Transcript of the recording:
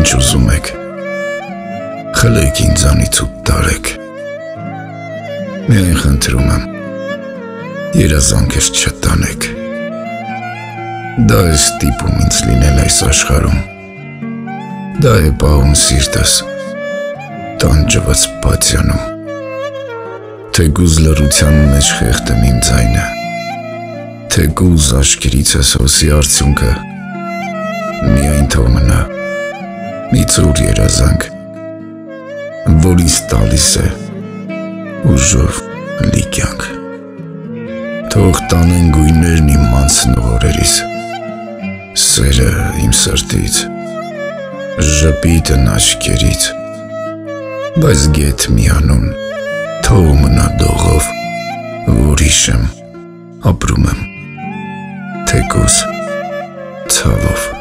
ինչ ուզում եք, խլեք ինձանից ու տարեք, միայն խնդրում եմ, երազանքս չտանեք, դա է ստիպում ինձ լինել այս աշխարհում, դա է պահում սիրտս, տանջված պատյանում, թեկուզ լռության մեջ խեղդեմ իմ ձայնը, թեկուզ աչքերիցս հոսի արդյունքը, միայն թող մնա մի ծուր երազանք, որ ինձ տալիս է ուժով լի կյանք, թող տանեն գույներն իմ մանցնող օրերիս, սերը իմ սրտից, ժպիտն աչքերից, բայց գեթ մի անուն, թող մնա դողով, որ հիշեմ, ապրում եմ, թեկուզ ցավով։